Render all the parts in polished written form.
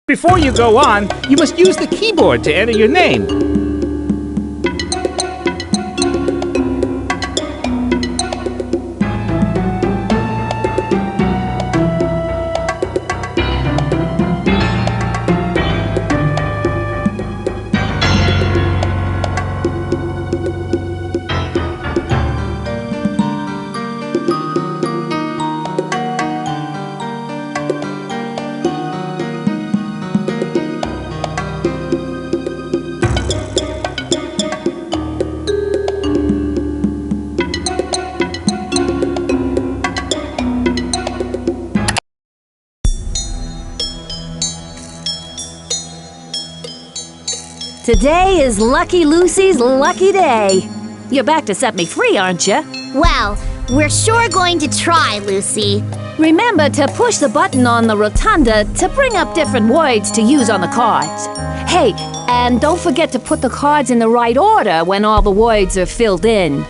Before you go on, you must use the keyboard to enter your name. Today is Lucky Lucy's lucky day. You're back to set me free, aren't you? Well, we're sure going to try, Lucy. Remember to push the button on the rotunda to bring up different words to use on the cards. Hey, and don't forget to put the cards in the right order when all the words are filled in.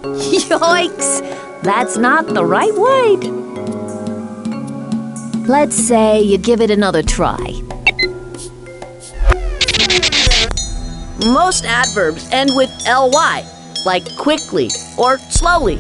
Yikes! That's not the right word. Let's say you give it another try. Most adverbs end with ly, like quickly or slowly.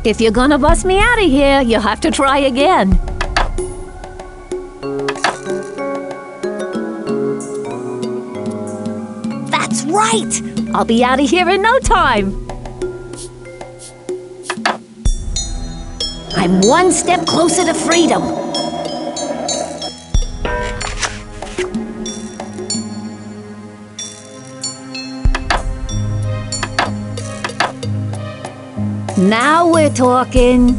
If you're gonna bust me out of here, you'll have to try again. That's right! I'll be out of here in no time. I'm one step closer to freedom. Now we're talking.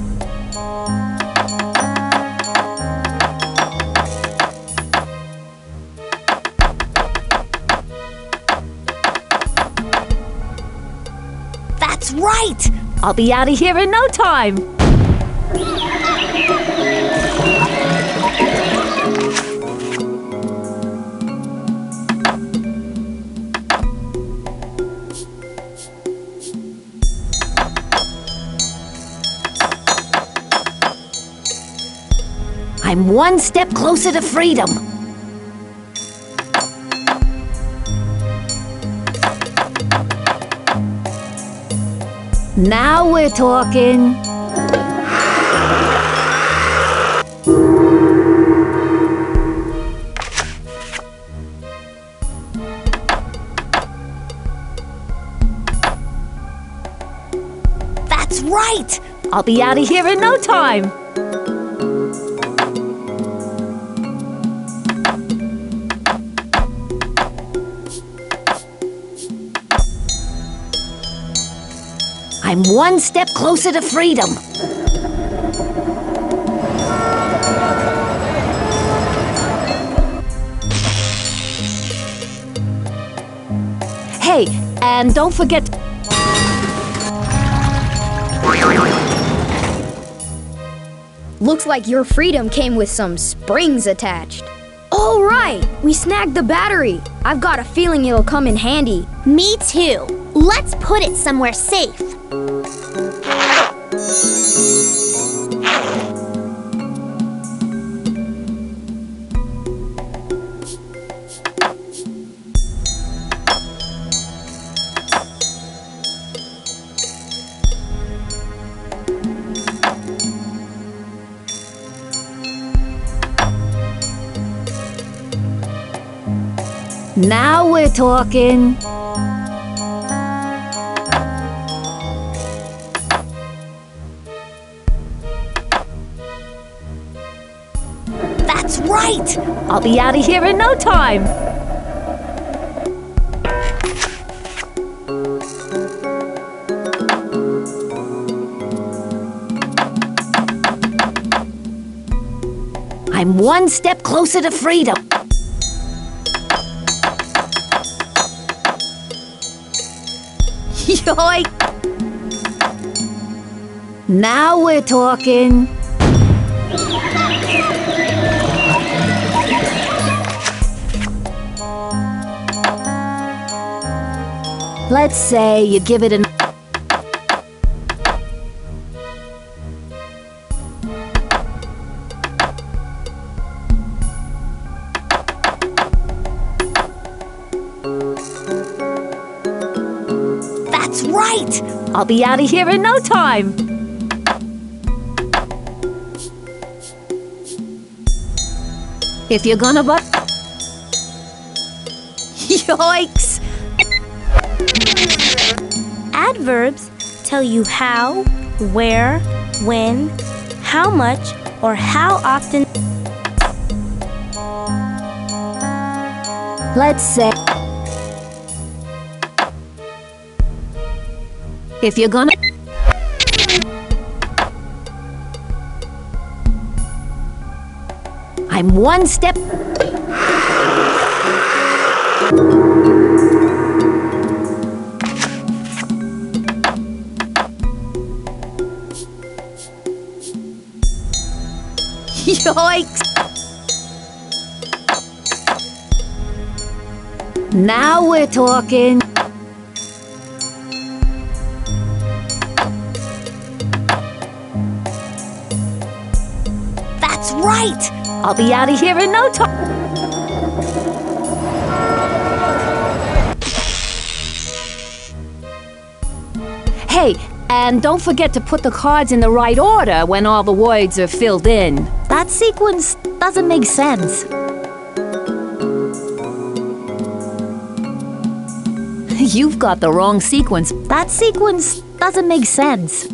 That's right! I'll be out of here in no time. I'm one step closer to freedom. Now we're talking. That's right! I'll be out of here in no time. I'm one step closer to freedom. Hey, and don't forget... Looks like your freedom came with some springs attached. All right, we snagged the battery. I've got a feeling it'll come in handy. Me too. Let's put it somewhere safe. Now we're talking. That's right! I'll be out of here in no time. I'm one step closer to freedom. Yoink! Now we're talking. Let's say you give it an... That's right! I'll be out of here in no time. If you're gonna but... Yoinks! Adverbs tell you how, where, when, how much, or how often. Let's say... If you're gonna... I'm one step... Yoinks! Now we're talking. That's right! I'll be out of here in no time. Hey, and don't forget to put the cards in the right order when all the words are filled in. That sequence doesn't make sense. You've got the wrong sequence. That sequence doesn't make sense.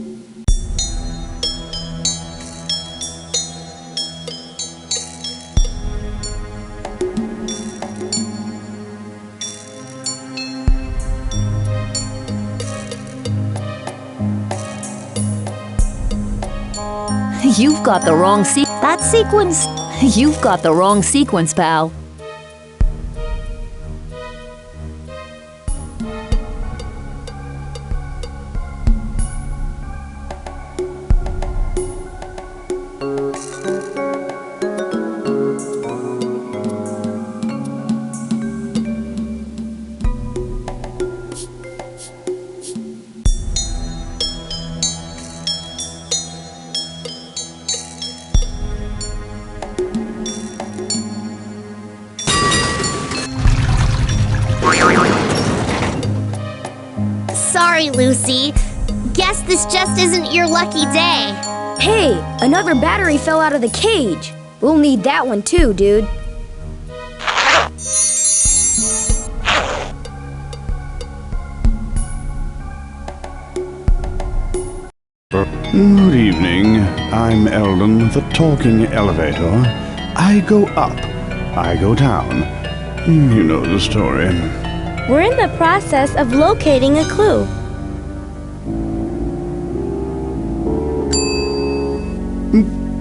You've got the wrong that sequence. You've got the wrong sequence, pal. Sorry, Lucy. Guess this just isn't your lucky day. Hey, another battery fell out of the cage. We'll need that one too, dude. Good evening. I'm Eldon, the talking elevator. I go up. I go down. You know the story. We're in the process of locating a clue.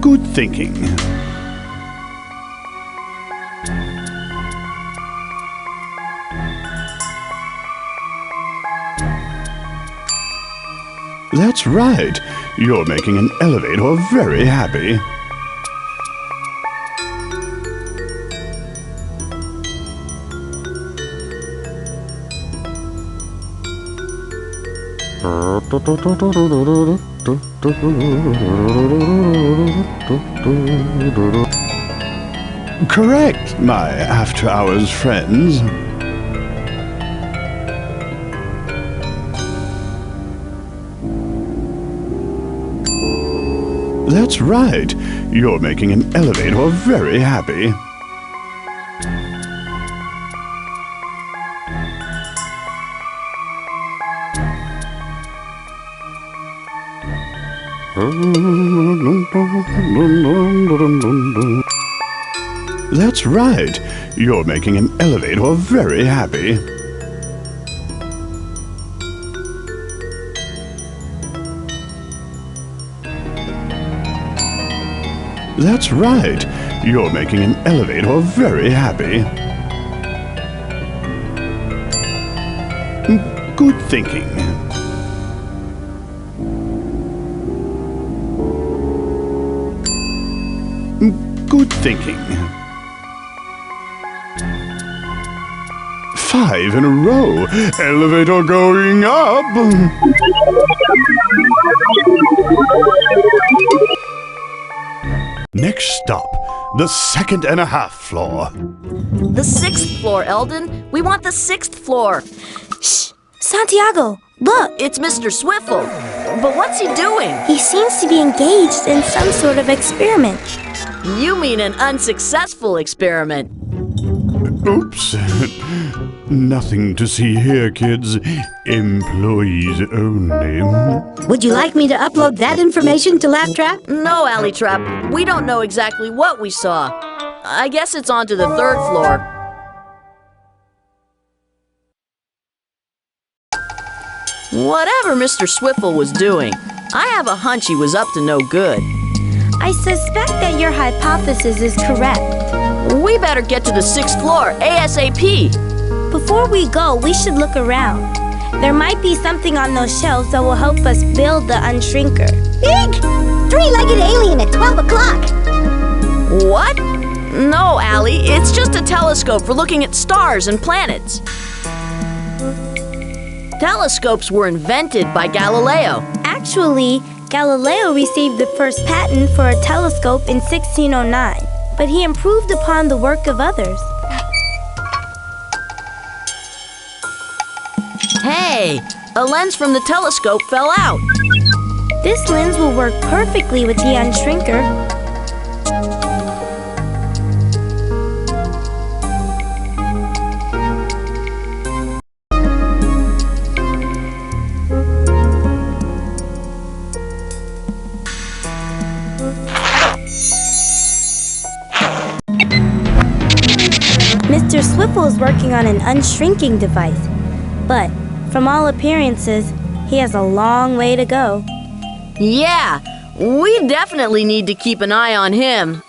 Good thinking. That's right. You're making an elevator very happy. Correct, my after-hours friends. That's right. You're making an elevator very happy. That's right. You're making an elevator very happy. That's right. You're making an elevator very happy. Good thinking. Good thinking. 5 in a row. Elevator going up. Next stop, the 2nd and a half floor. The 6th floor, Eldon. We want the 6th floor. Shh! Santiago, look! It's Mr. Swiffle. But what's he doing? He seems to be engaged in some sort of experiment. You mean an unsuccessful experiment. Oops. Nothing to see here, kids. Employees only. Would you like me to upload that information to Laptrap? No, Alley Trap. We don't know exactly what we saw. I guess it's on to the 3rd floor. Whatever Mr. Swiffle was doing, I have a hunch he was up to no good. I suspect that your hypothesis is correct. We better get to the 6th floor ASAP. Before we go, we should look around. There might be something on those shelves that will help us build the unshrinker. Big! 3-legged alien at 12 o'clock! What? No, Allie, it's just a telescope for looking at stars and planets. Telescopes were invented by Galileo. Actually, Galileo received the first patent for a telescope in 1609, but he improved upon the work of others. Hey, a lens from the telescope fell out. This lens will work perfectly with the unshrinker. Mr. Swiffle is working on an unshrinking device, but from all appearances, he has a long way to go. Yeah, we definitely need to keep an eye on him.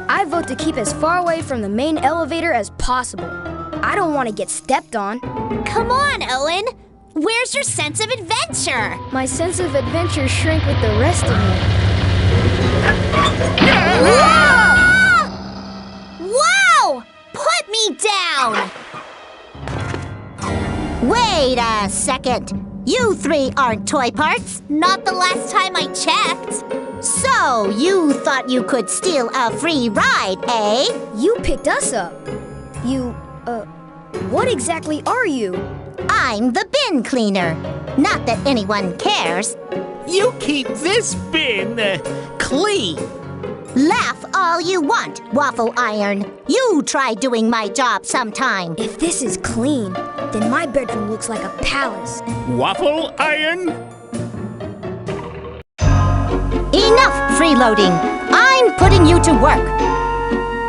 I vote to keep as far away from the main elevator as possible. I don't want to get stepped on. Come on, Owen. Where's your sense of adventure? My sense of adventure shrank with the rest of me. Wow! Put me down! Wait a second. You 3 aren't toy parts. Not the last time I checked. So, you thought you could steal a free ride, eh? You picked us up. What exactly are you? I'm the bin cleaner. Not that anyone cares. You keep this bin clean. Laugh all you want, Waffle Iron. You try doing my job sometime. If this is clean, then my bedroom looks like a palace. Waffle iron? Enough freeloading. I'm putting you to work.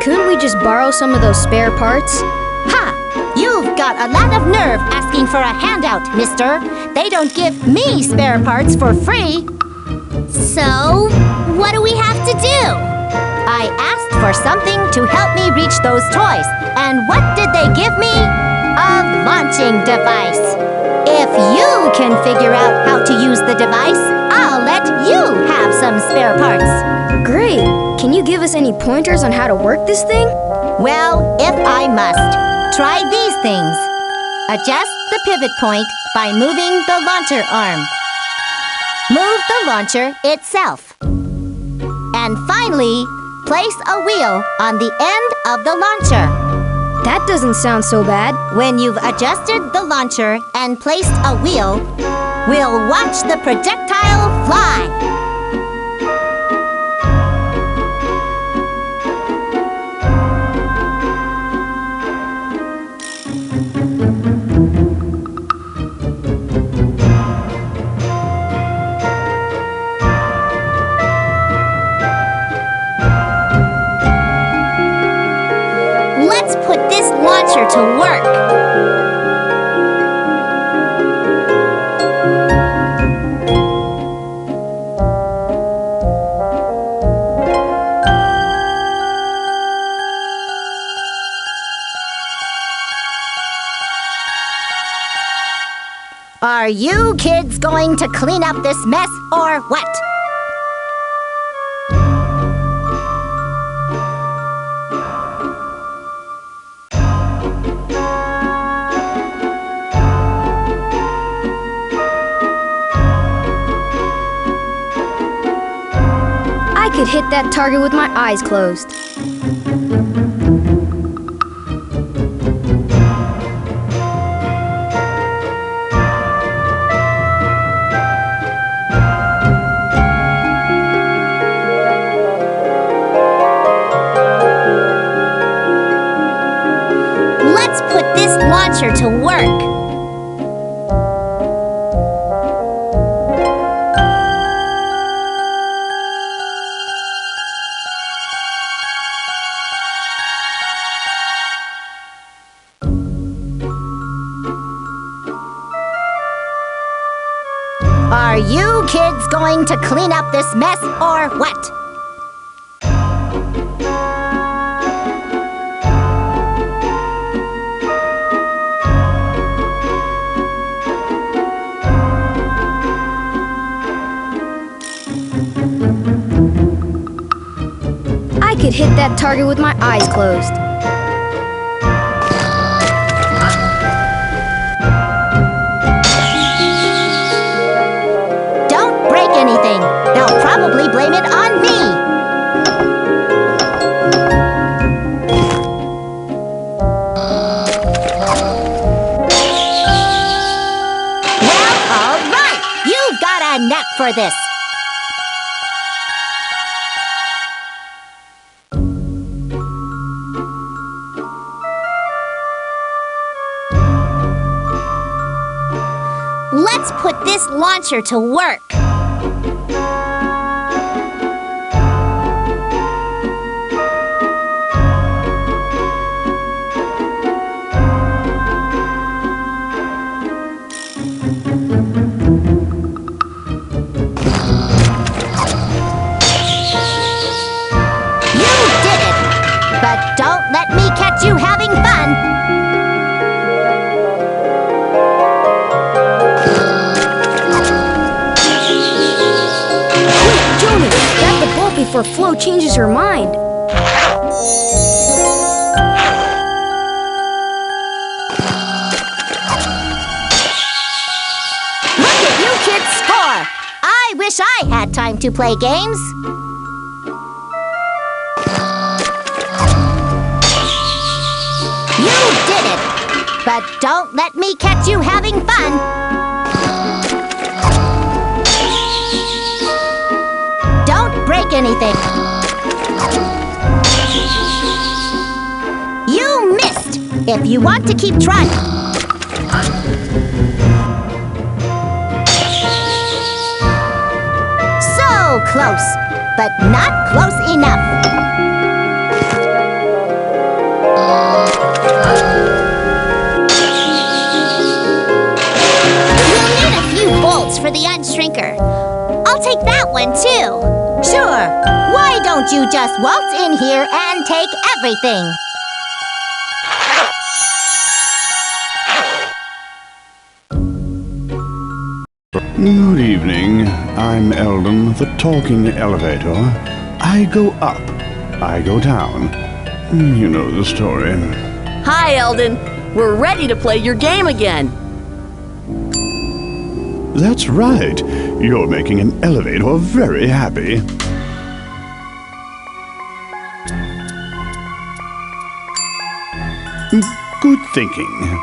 Couldn't we just borrow some of those spare parts? Ha! You've got a lot of nerve asking for a handout, mister. They don't give me spare parts for free. So, what do we have to do? I asked for something to help me reach those toys. And what did they give me? A launching device. If you can figure out how to use the device, I'll let you have some spare parts. Great! Can you give us any pointers on how to work this thing? Well, if I must. Try these things. Adjust the pivot point by moving the launcher arm. Move the launcher itself. And finally, place a wheel on the end of the launcher. That doesn't sound so bad. When you've adjusted the launcher and placed a wheel, we'll watch the projectile fly. Let's put this launcher to work. Are you kids going to clean up this mess or what? I could hit that target with my eyes closed. Let's put this launcher to work. Are you kids going to clean up this mess or what? I could hit that target with my eyes closed. Don't break anything. They'll probably blame it on me. Well, all right. You've got a knack for this. Let's put this launcher to work. You did it! But don't let me catch you having fun! Joni, grab the ball before Flo changes her mind. Look at you kids score! I wish I had time to play games. You did it! But don't let me catch you having fun! Don't break anything! You missed! If you want to keep trying. So close, but not close enough. We'll need a few bolts for the unshrinker. I'll take that one too. Sure. Why don't you just waltz in here and take everything? Good evening. I'm Eldon, the talking elevator. I go up. I go down. You know the story. Hi, Eldon. We're ready to play your game again. That's right. You're making an elevator very happy. Good thinking.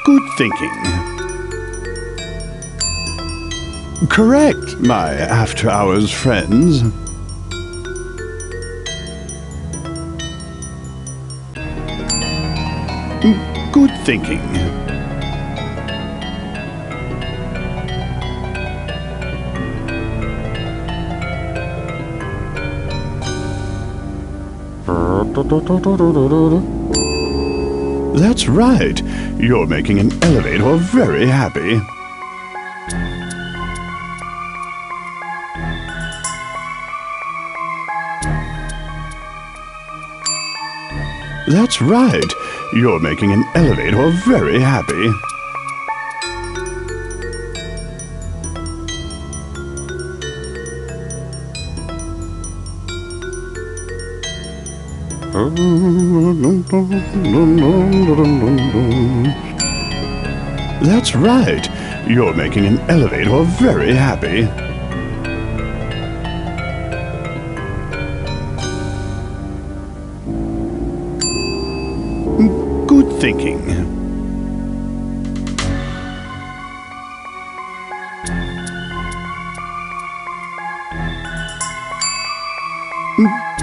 Good thinking. Correct, my after-hours friends. Good thinking. That's right. You're making an elevator very happy. That's right. You're making an elevator very happy. That's right. You're making an elevator very happy. Good thinking.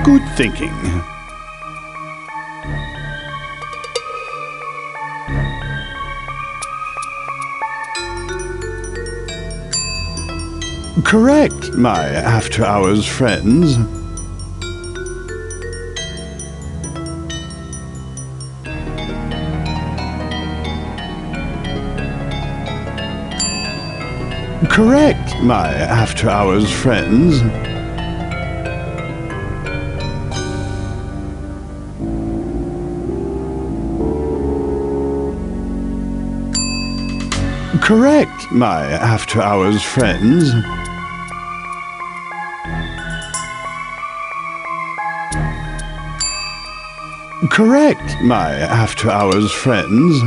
Good thinking. Correct, my after-hours friends. Correct, my after-hours friends. Correct, my after-hours friends. Correct, my after-hours friends.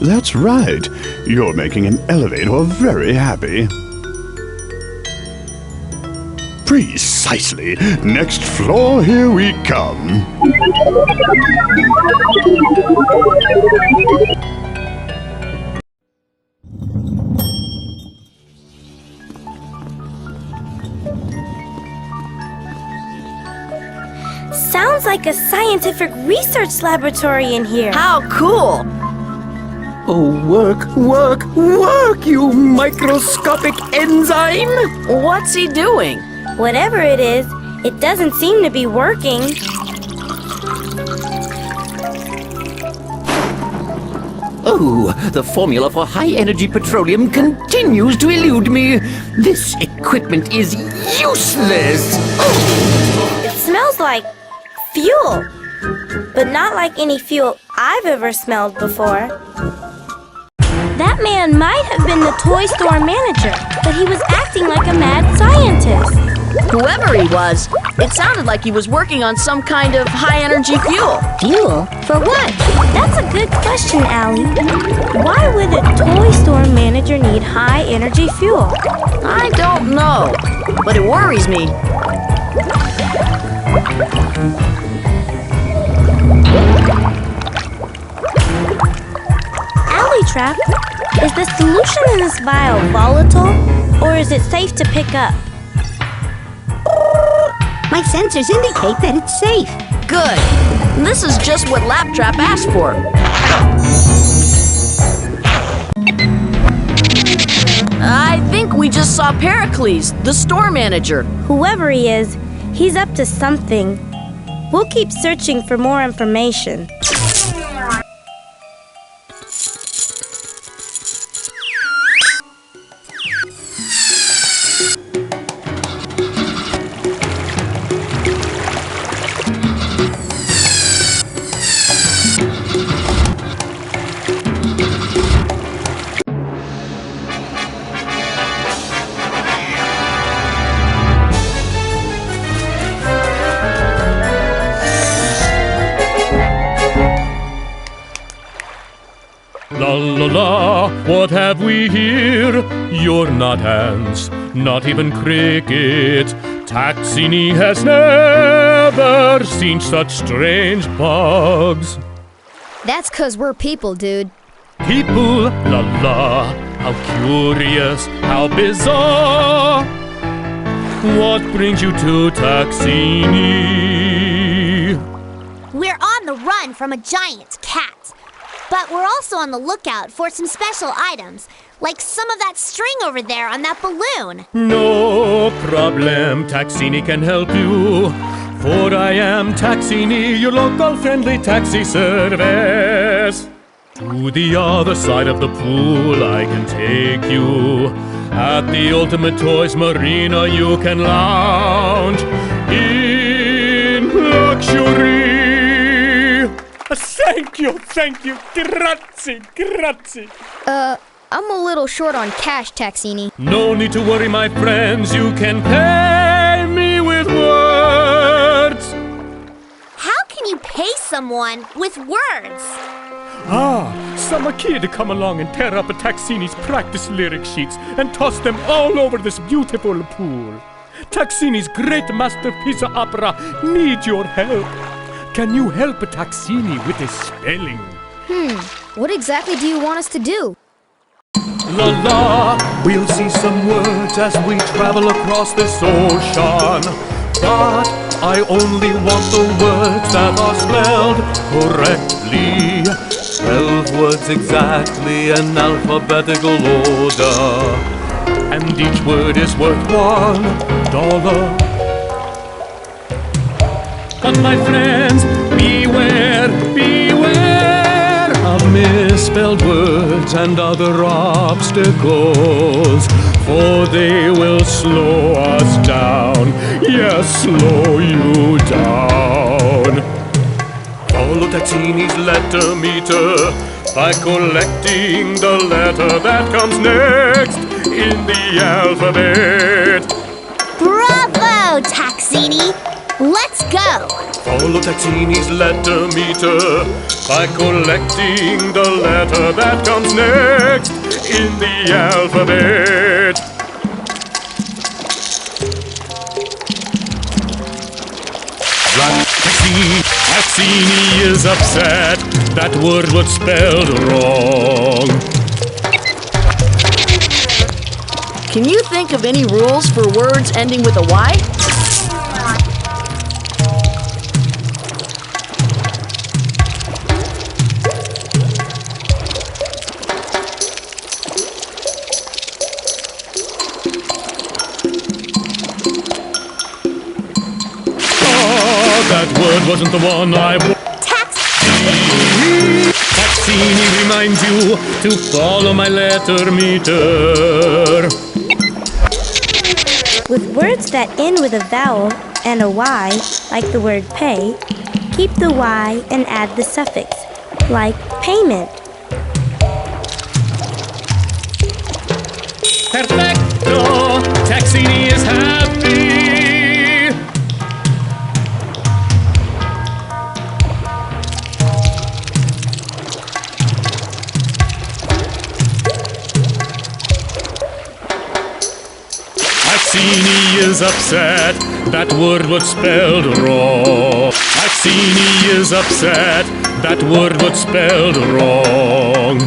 That's right. You're making an elevator very happy. Precisely. Next floor, here we come. Sounds like a scientific research laboratory in here. How cool! Oh, work, work, work, you microscopic enzyme! What's he doing? Whatever it is, it doesn't seem to be working. Oh, the formula for high-energy petroleum continues to elude me. This equipment is useless. It smells like fuel, but not like any fuel I've ever smelled before. That man might have been the toy store manager, but he was acting like a mad scientist. Whoever he was, it sounded like he was working on some kind of high-energy fuel. Fuel? For what? That's a good question, Allie. Why would a toy store manager need high-energy fuel? I don't know, but it worries me. Alley Trap, is the solution in this vial volatile, or is it safe to pick up? My sensors indicate that it's safe. Good. This is just what Laptrap asked for. I think we just saw Pericles, the store manager. Whoever he is, he's up to something. We'll keep searching for more information. La la la, what have we here? You're not ants, not even cricket. Taxini has never seen such strange bugs. That's 'cause we're people, dude. People, la la, how curious, how bizarre. What brings you to Taxini? We're on the run from a giant cat. But we're also on the lookout for some special items, like some of that string over there on that balloon. No problem, Taxini can help you. For I am Taxini, your local friendly taxi service. To the other side of the pool I can take you. At the Ultimate Toys Marina you can lounge in luxury. Thank you, grazie. I'm a little short on cash, Taxini. No need to worry, my friends, you can pay me with words. How can you pay someone with words? Some kid come along and tear up a Taxini's practice lyric sheets and toss them all over this beautiful pool. Taxini's great masterpiece of opera needs your help. Can you help Taxini with his spelling? What exactly do you want us to do? La la, we'll see some words as we travel across this ocean. But I only want the words that are spelled correctly. 12 words exactly in alphabetical order. And each word is worth $1. But my friends, beware of misspelled words and other obstacles, for they will slow us down, yes, slow you down. Follow Taxini's letter meter by collecting the letter that comes next in the alphabet. Bravo, Taxini! Let's go! Follow Taxini's letter meter by collecting the letter that comes next in the alphabet. Taxini is upset. That word was spelled wrong. Can you think of any rules for words ending with a Y? That word wasn't the one I want. Taxini reminds you to follow my letter meter. With words that end with a vowel and a Y, like the word pay, keep the Y and add the suffix, like payment. Perfecto! Taxini is happy! Taxini is upset. That word was spelled wrong. Taxini is upset. That word was spelled wrong.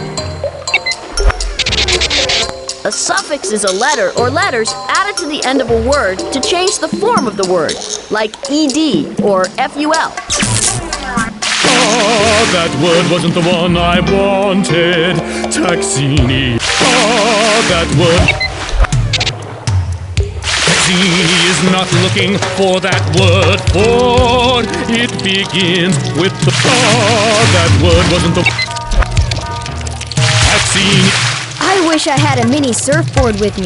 A suffix is a letter or letters added to the end of a word to change the form of the word, like ed or ful. Oh, that word wasn't the one I wanted. Taxini. Oh, that word. Taxini is not looking for that word, for it begins with the... Oh, that word wasn't the... Taxini. I wish I had a mini surfboard with me.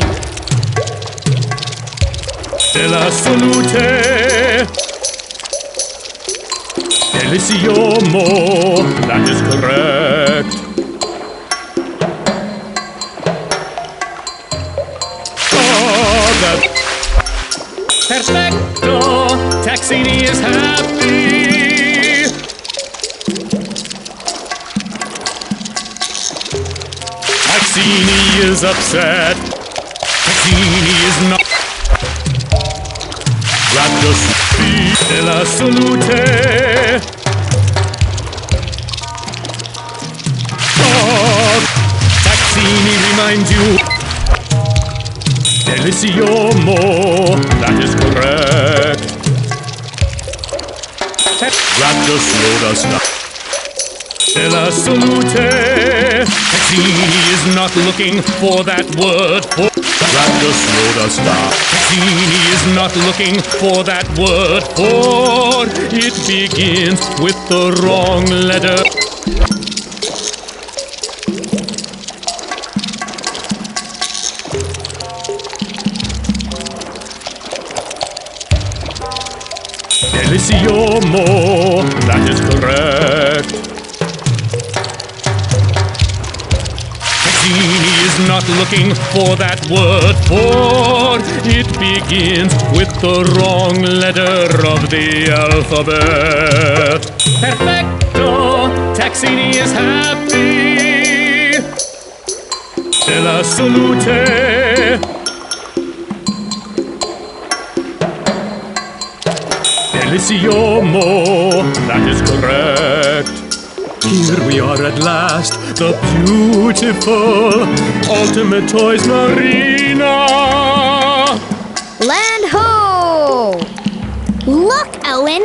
De la salute. Deliciomo. That is correct. Oh, that... Perfecto! Taxini is happy! Taxini is upset. Taxini is not... Raptus de la salute. Oh, Taxini reminds you... Deliciomo, that is correct. Raptor slowed us down. De la salute. Taxini is not looking for that word. Raptor slowed us down. Taxini is not looking for that word, for it begins with the wrong letter. Delicioso, that is correct. Taxini is not looking for that word, for it begins with the wrong letter of the alphabet. Perfecto, Taxini is happy. Della salute. Delicioso, that is correct. Here we are at last, the beautiful Ultimate Toys Marina. Land ho! Look, Owen!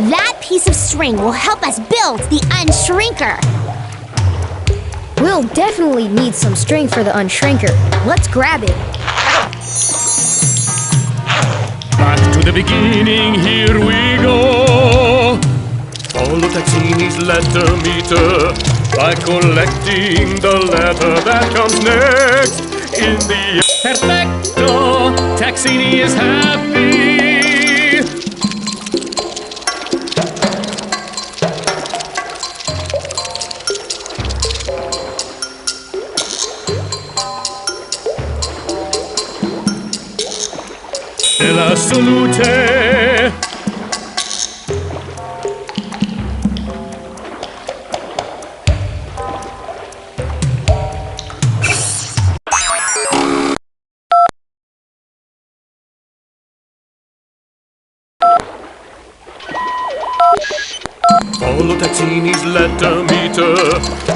That piece of string will help us build the Unshrinker. We'll definitely need some string for the unshrinker. Let's grab it. Back to the beginning, here we go. Follow Taxini's letter meter by collecting the letter that comes next in the... Perfecto! Taxini is happy. Della salute. Follow Taxini's letter meter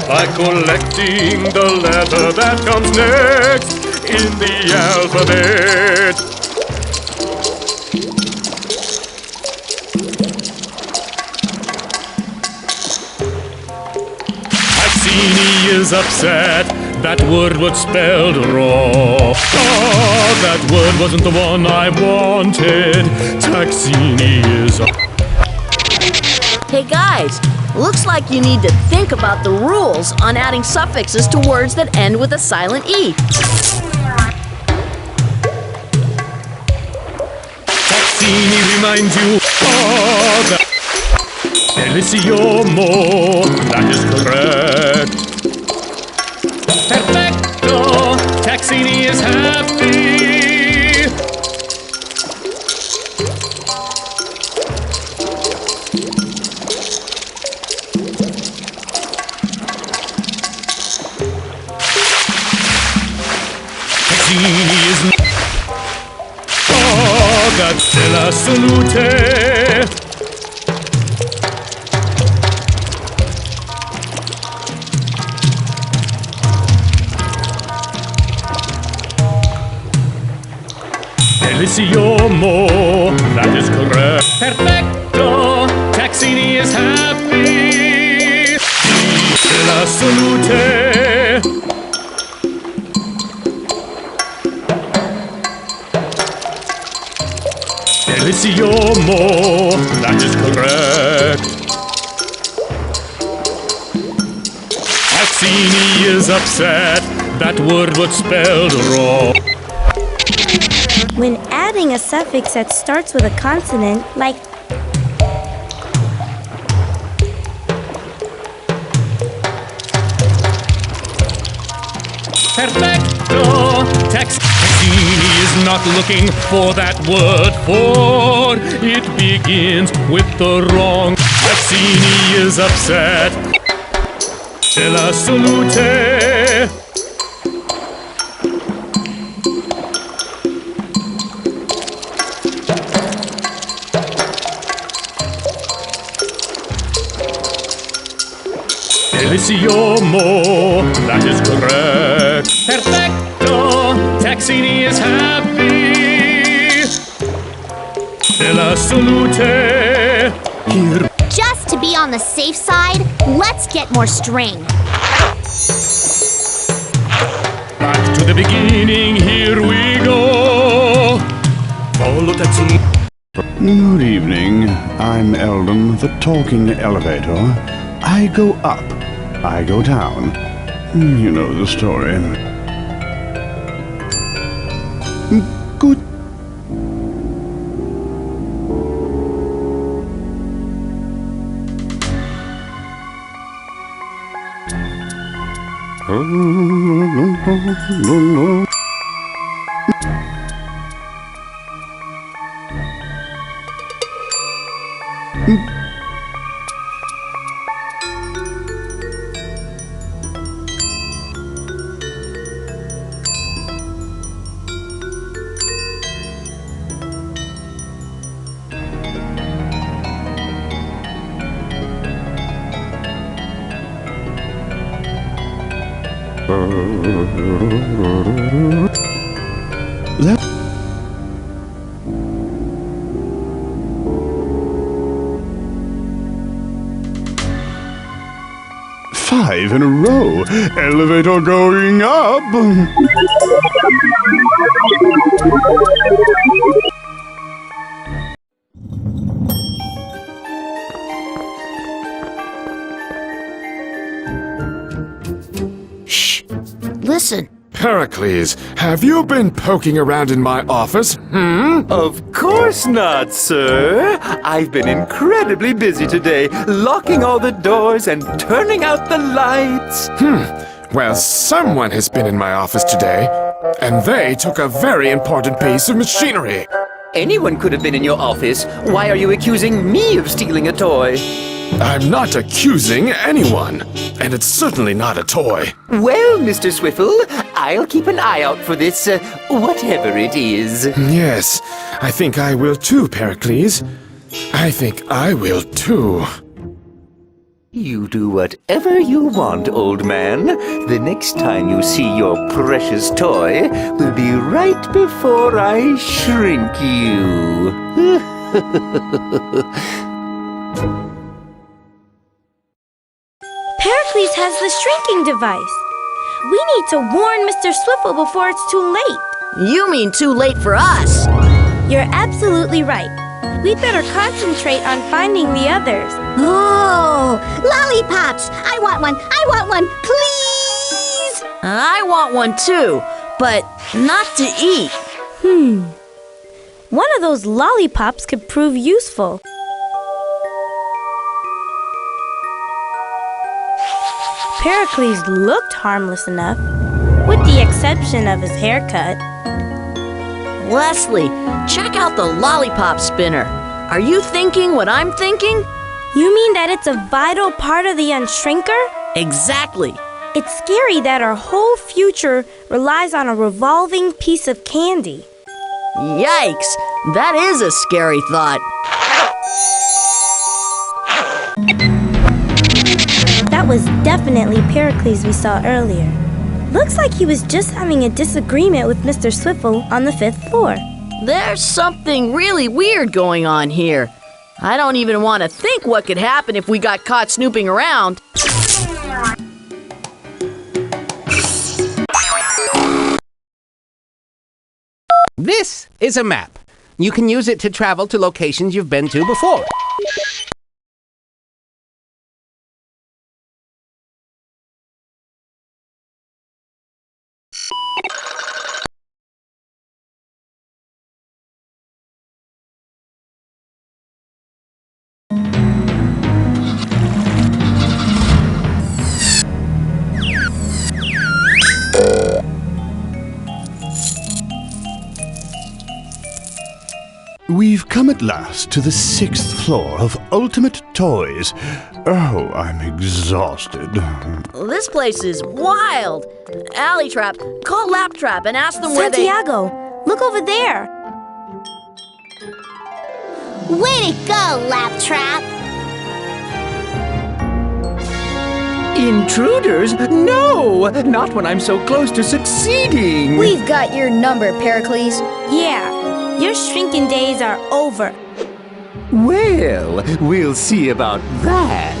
by collecting the letter that comes next in the alphabet. Taxini is upset. That word was spelled wrong. Oh, that word wasn't the one I wanted. Taxini is upset. Hey guys, looks like you need to think about the rules on adding suffixes to words that end with a silent E. Taxini reminds you, oh, that Delicioso, that is correct. Perfecto, Taxini is happy. Taxini is... Oh, that's della salute. Delicioso, that is correct. Perfecto, Taxini is happy. Della salute. Delicioso, that is correct. Taxini is upset. That word was spelled wrong. When adding a suffix that starts with a consonant, like Perfecto! Taxini is not looking for that word, for it begins with the wrong. Taxini is upset. Della salute. Delicioso, that is correct. Perfecto, Taxini is happy. Della salute. Here. Just to be on the safe side, let's get more string. Back to the beginning, here we go. Follow Taxini. Good evening. I'm Eldon, the talking elevator. I go up. I go down. You know the story. Good. Five in a row. Elevator going up. Shh! Listen. Pericles, have you been poking around in my office? Of course not, sir. I've been incredibly busy today, locking all the doors and turning out the lights. Well, someone has been in my office today, and they took a very important piece of machinery. Anyone could have been in your office. Why are you accusing me of stealing a toy? I'm not accusing anyone, and it's certainly not a toy. Well, Mr. Swiffle, I'll keep an eye out for this, whatever it is. Yes, I think I will too, Pericles. I think I will too. You do whatever you want, old man. The next time you see your precious toy will be right before I shrink you. Pericles has the shrinking device. We need to warn Mr. Swiffle before it's too late. You mean too late for us? You're absolutely right. We'd better concentrate on finding the others. Oh, lollipops! I want one! I want one! Please! I want one too, but not to eat. One of those lollipops could prove useful. Pericles looked harmless enough, with the exception of his haircut. Leslie, check out the lollipop spinner. Are you thinking what I'm thinking? You mean that it's a vital part of the unshrinker? Exactly. It's scary that our whole future relies on a revolving piece of candy. Yikes, that is a scary thought. That was definitely Pericles we saw earlier. Looks like he was just having a disagreement with Mr. Swiffle on the 5th floor. There's something really weird going on here. I don't even want to think what could happen if we got caught snooping around. This is a map. You can use it to travel to locations you've been to before. We've come at last to the 6th floor of Ultimate Toys. Oh, I'm exhausted. This place is wild. Alley Trap, call Lap Trap and ask them where they... Santiago, look over there. Way to go, Laptrap! Intruders? No! Not when I'm so close to succeeding! We've got your number, Pericles. Yeah, your shrinking days are over. Well, we'll see about that.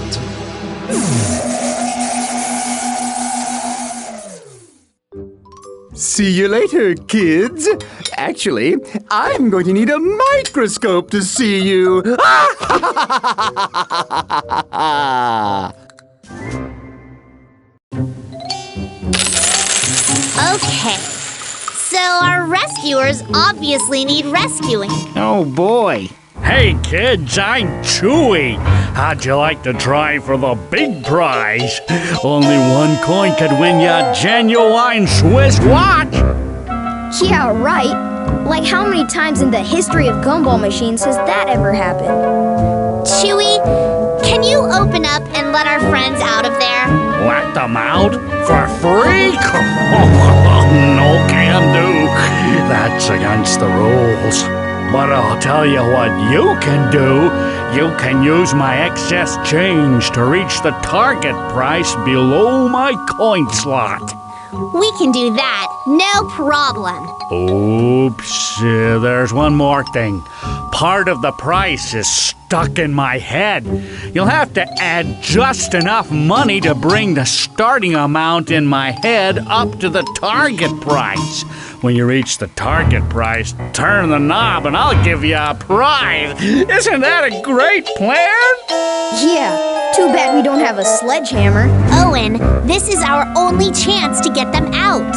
See you later, kids. Actually, I'm going to need a microscope to see you. Okay, so our rescuers obviously need rescuing. Oh boy, Hey kids, I'm Chewy. How'd you like to try for the big prize? Only one coin could win you a genuine Swiss watch. Yeah, right. Like how many times in the history of gumball machines has that ever happened? Chewy, can you open up and let our friends out of there? Let them out? For free? No can do. That's against the rules. But I'll tell you what you can do. You can use my excess change to reach the target price below my coin slot. We can do that, no problem. Oops, there's one more thing. Part of the price is stuck in my head. You'll have to add just enough money to bring the starting amount in my head up to the target price. When you reach the target price, turn the knob and I'll give you a prize. Isn't that a great plan? Yeah, too bad we don't have a sledgehammer. Owen, this is our only chance to get them out.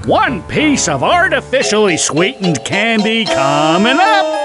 One piece of artificially sweetened candy coming up.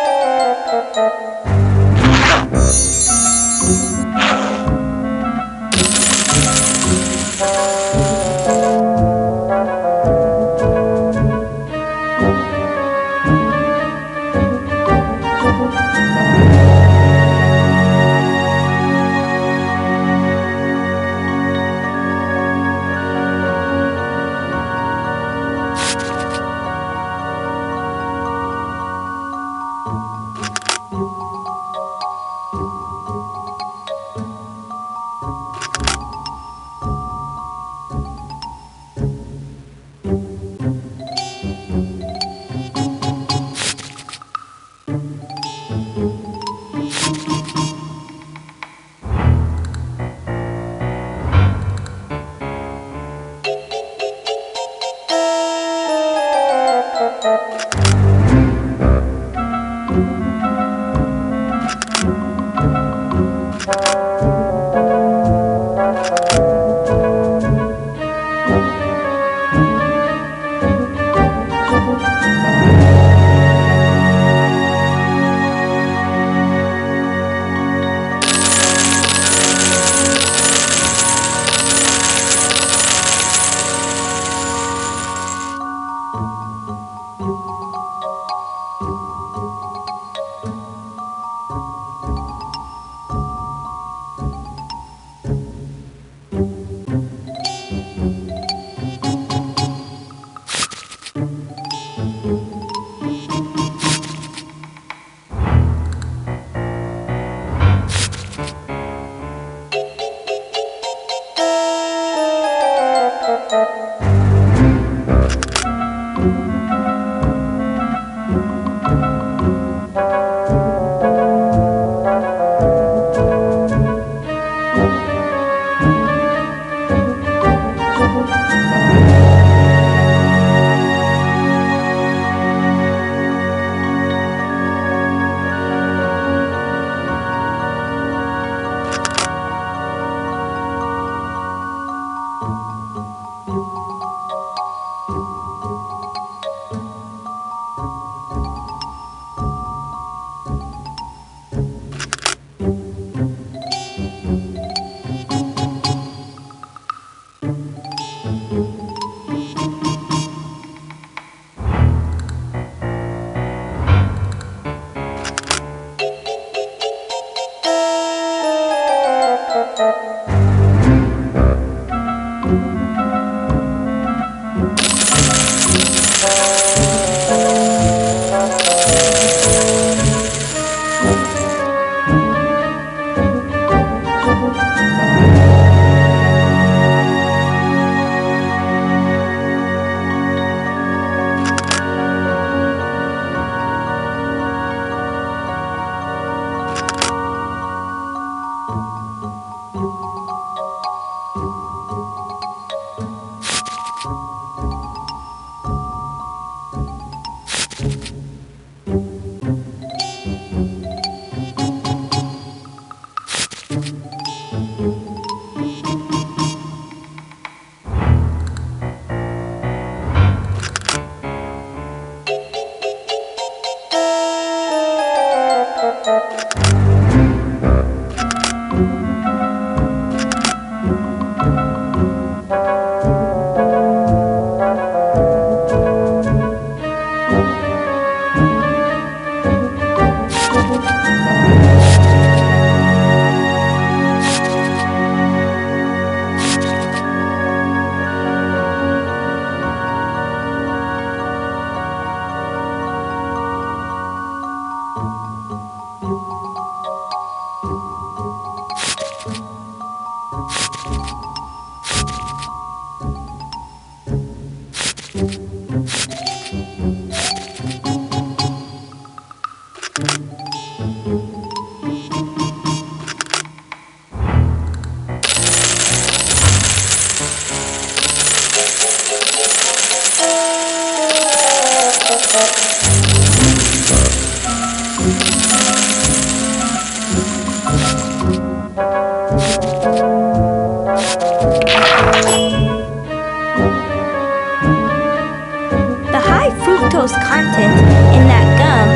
The high fructose content in that gum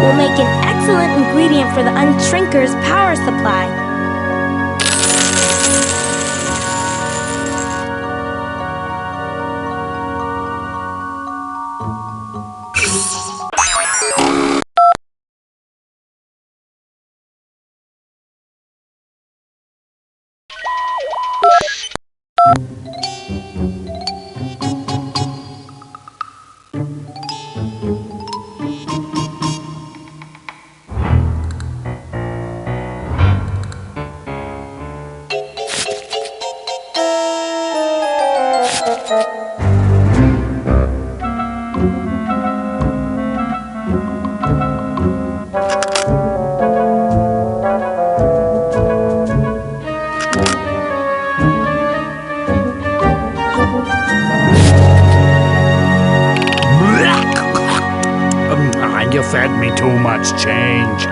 will make an excellent ingredient for the unshrinker's power supply. You fed me too much change.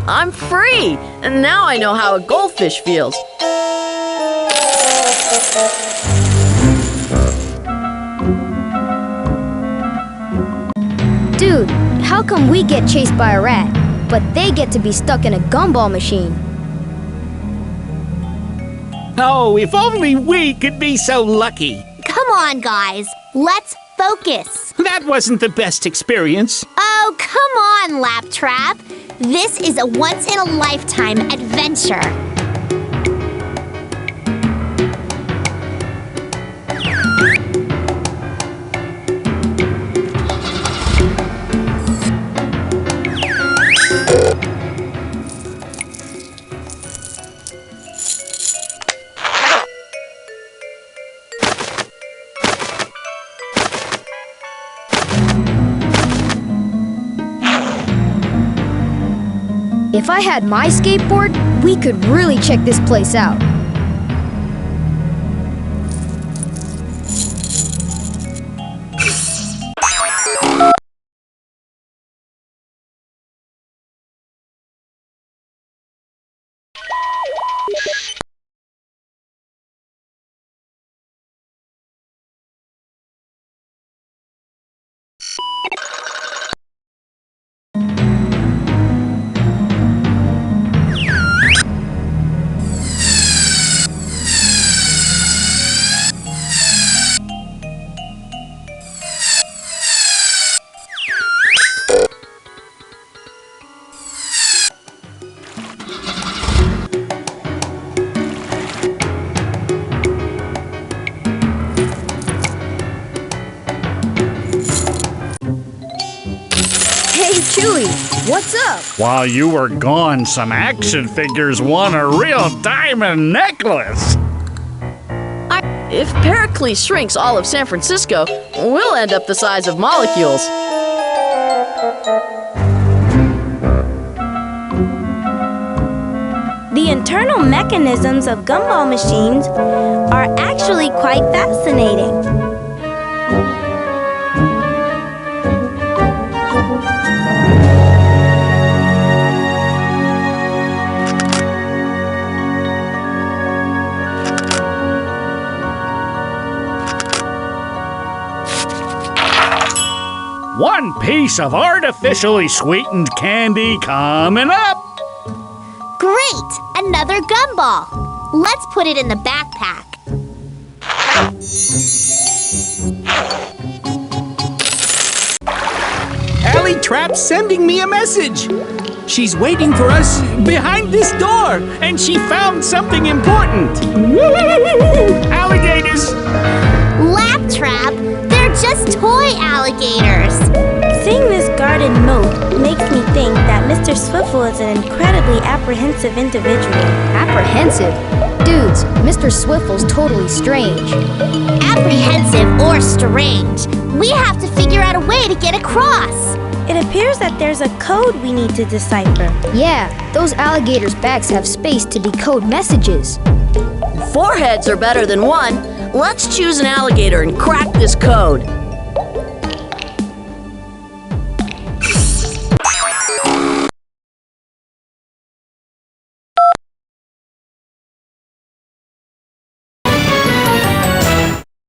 I'm free! And now I know how a goldfish feels. Dude, how come we get chased by a rat, but they get to be stuck in a gumball machine? Oh, if only we could be so lucky. Come on, guys. Let's focus. That wasn't the best experience. Oh, come on, Laptrap. This is a once-in-a-lifetime adventure. If I had my skateboard, we could really check this place out. What's up? While you were gone, some action figures won a real diamond necklace. If Pericles shrinks all of San Francisco, we'll end up the size of molecules. The internal mechanisms of gumball machines are actually quite fascinating. One piece of artificially sweetened candy coming up. Great! Another gumball. Let's put it in the backpack. Alley Trap's sending me a message. She's waiting for us behind this door, and she found something important. Alligators! Laptrap? They're just toy alligators. Seeing this guarded moat makes me think that Mr. Swiffle is an incredibly apprehensive individual. Apprehensive? Dudes, Mr. Swiffle's totally strange. Apprehensive or strange? We have to figure out a way to get across. It appears that there's a code we need to decipher. Yeah, those alligators' backs have space to decode messages. 4 heads are better than 1. Let's choose an alligator and crack this code.